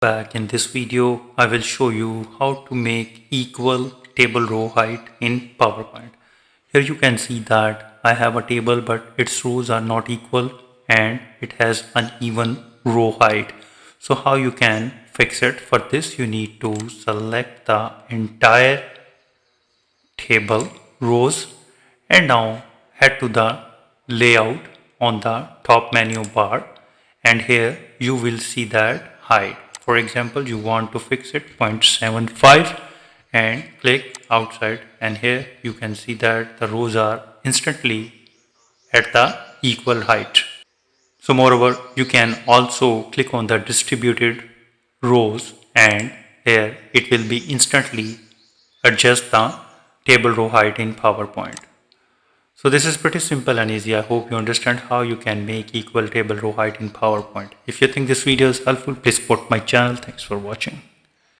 Back in this video, I will show you how to make equal table row height in PowerPoint. Here you can see that I have a table but its rows are not equal and it has uneven row height. So how you can fix it? For this you need to select the entire table rows and now head to the layout on the top menu bar and here you will see that height. For example, you want to fix it 0.75 and click outside and here you can see that the rows are instantly at the equal height. So moreover, you can also click on the distributed rows and here it will be instantly adjust the table row height in PowerPoint. So this is pretty simple and easy. I hope you understand how you can make equal table row height in PowerPoint. If you think this video is helpful, please support my channel. Thanks for watching.